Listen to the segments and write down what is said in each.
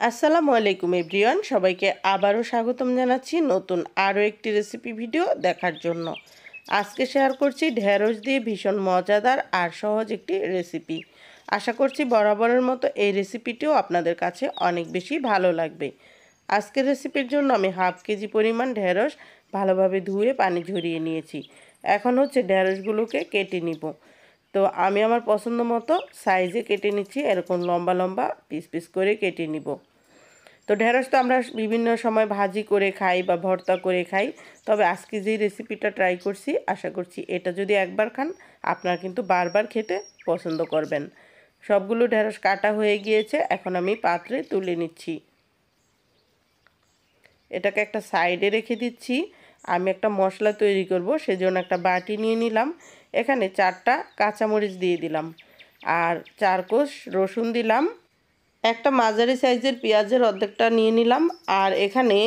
আসসালামু আলাইকুম এভরিওয়ান, সবাইকে আবারও স্বাগতম জানাচ্ছি নতুন আরও একটি রেসিপি ভিডিও দেখার জন্য। আজকে শেয়ার করছি ঢেঁড়স দিয়ে ভীষণ মজাদার আর সহজ একটি রেসিপি। আশা করছি বরাবরের মতো এই রেসিপিটিও আপনাদের কাছে অনেক বেশি ভালো লাগবে। আজকের রেসিপির জন্য আমি হাফ কেজি পরিমাণ ঢেঁড়স ভালোভাবে ধুয়ে পানি ঝরিয়ে নিয়েছি। এখন হচ্ছে ঢেঁড়সগুলোকে কেটে নিব। তো আমি আমার পছন্দ মতো সাইজে কেটে নিচ্ছি, এরকম লম্বা লম্বা পিস পিস করে কেটে নিব। তো ঢেঁড়স তো আমরা বিভিন্ন সময় ভাজি করে খাই বা ভর্তা করে খাই, তবে আজকে যেই রেসিপিটা ট্রাই করছি, আশা করছি এটা যদি একবার খান আপনারা কিন্তু বারবার খেতে পছন্দ করবেন। সবগুলো ঢেঁড়স কাটা হয়ে গিয়েছে, এখন আমি পাত্রে তুলে নিচ্ছি। এটাকে একটা সাইডে রেখে দিচ্ছি। আমি একটা মশলা তৈরি করব, সেজন্য একটা বাটি নিয়ে নিলাম। এখানে 4টা কাঁচামরিচ দিয়ে দিলাম, আর 4 কোষ রসুন দিলাম। একটা মাঝারি সাইজের পেঁয়াজের অর্ধেকটা নিয়ে নিলাম, আর এখানে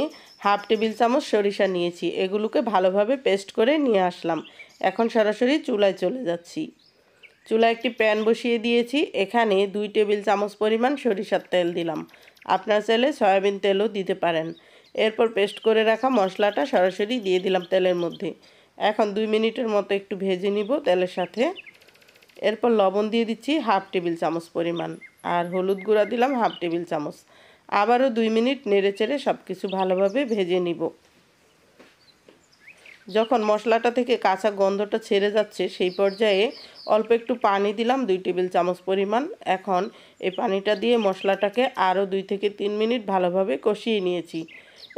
হাফ টেবিল চামচ সরিষা নিয়েছি। এগুলোকে ভালোভাবে পেস্ট করে নিয়ে আসলাম। এখন সরাসরি চুলায় চলে যাচ্ছি। চুলায় একটি প্যান বসিয়ে দিয়েছি। এখানে 2 টেবিল চামচ পরিমাণ সরিষার তেল দিলাম। আপনারা চাইলে সয়াবিন তেলও দিতে পারেন। এরপর পেস্ট করে রাখা মশলাটা সরাসরি দিয়ে দিলাম তেলের মধ্যে। এখন 2 মিনিটের মতো একটু ভেজে নিব তেলের সাথে। এরপর লবণ দিয়ে দিচ্ছি হাফ টেবিল চামচ পরিমাণ, আর হলুদ গুঁড়া দিলাম হাফ টেবিল চামচ। আবারও 2 মিনিট নেড়েচেড়ে সব কিছু ভালোভাবে ভেজে নিব। যখন মশলাটা থেকে কাঁচা গন্ধটা ছেড়ে যাচ্ছে, সেই পর্যায়ে অল্প একটু পানি দিলাম 2 টেবিল চামচ পরিমাণ। এখন এই পানিটা দিয়ে মশলাটাকে আরও 2 থেকে 3 মিনিট ভালোভাবে কষিয়ে নিয়েছি।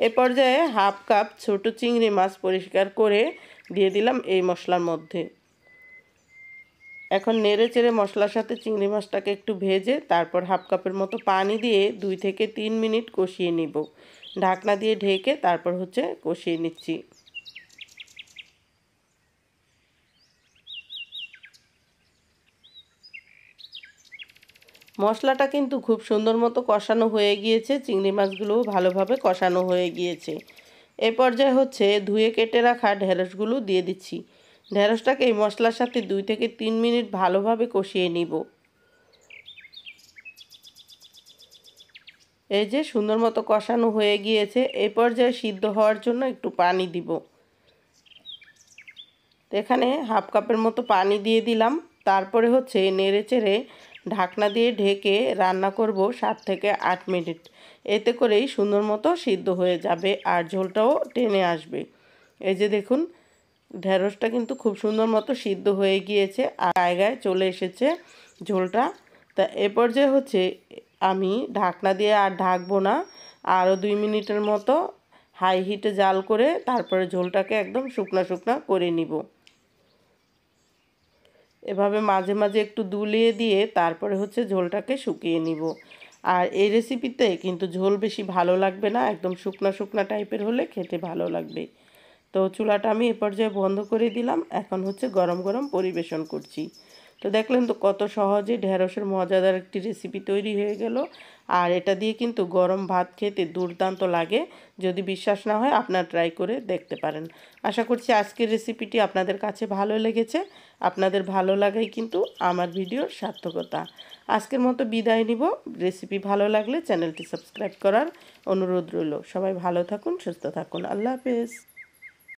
এ পর্যায়ে হাফ কাপ ছোট চিংড়ি মাছ পরিষ্কার করে দিয়ে দিলাম এই মশলার মধ্যে। এখন নেড়ে চেড়ে মশলার সাথে চিংড়ি মাছটাকে একটু ভেজে তারপর হাফ কাপের মতো পানি দিয়ে 2 থেকে 3 মিনিট কষিয়ে নিব। ঢাকনা দিয়ে ঢেকে তারপর হচ্ছে কষিয়ে নিচ্ছি। মশলাটা কিন্তু খুব সুন্দর মতো কষানো হয়ে গিয়েছে, চিংড়ি মাছগুলোও ভালোভাবে কষানো হয়ে গিয়েছে। এই পর্যায়ে হচ্ছে ধুয়ে কেটে রাখা ঢেঁড়সগুলো দিয়ে দিচ্ছি। ঢেঁড়সটাকে এই মশলার সাথে 2 থেকে 3 মিনিট ভালোভাবে কষিয়ে নিব। এই যে সুন্দর মতো কষানো হয়ে গিয়েছে। এই পর্যায়ে সিদ্ধ হওয়ার জন্য একটু পানি দিব। তো এখানে হাফ কাপের মতো পানি দিয়ে দিলাম। তারপরে হচ্ছে নেড়েচেড়ে ঢাকনা দিয়ে ঢেকে রান্না করব 7 থেকে 8 মিনিট। এতে করেই সুন্দর মতো সিদ্ধ হয়ে যাবে আর ঝোলটাও টেনে আসবে। এই যে দেখুন, ঢেঁড়সটা কিন্তু খুব সুন্দর মতো সিদ্ধ হয়ে গিয়েছে আর জায়গায় চলে এসেছে ঝোলটা। তা এ পর্যায়ে হচ্ছে আমি ঢাকনা দিয়ে আর ঢাকবো না, আরও 2 মিনিটের মতো হাই হিটে জাল করে তারপরে ঝোলটাকে একদম শুকনা শুকনা করে নিব। এভাবে মাঝে মাঝে একটু দুলিয়ে দিয়ে তারপরে হচ্ছে ঝোলটাকে শুকিয়ে নিব। আর এই রেসিপিতে কিন্তু ঝোল বেশি ভালো লাগবে না, একদম শুকনা শুকনা টাইপের হলে খেতে ভালো লাগবে। তো চুলাটা আমি এ পর্যায়ে বন্ধ করে দিলাম। এখন হচ্ছে গরম গরম পরিবেশন করছি। তো দেখলেন তো কত সহজে ঢেঁড়সের মজাদার একটি রেসিপি তৈরি হয়ে গেল। আর এটা দিয়ে কিন্তু গরম ভাত খেতে দুর্দান্ত লাগে। যদি বিশ্বাস না হয় আপনারা ট্রাই করে দেখতে পারেন। আশা করছি আজকের রেসিপিটি আপনাদের কাছে ভালো লেগেছে। আপনাদের ভালো লাগাই কিন্তু আমার ভিডিওর সার্থকতা। আজকের মতো বিদায় নিব। রেসিপি ভালো লাগলে চ্যানেলটি সাবস্ক্রাইব করার অনুরোধ রইল। সবাই ভালো থাকুন, সুস্থ থাকুন। আল্লাহ হাফেজ।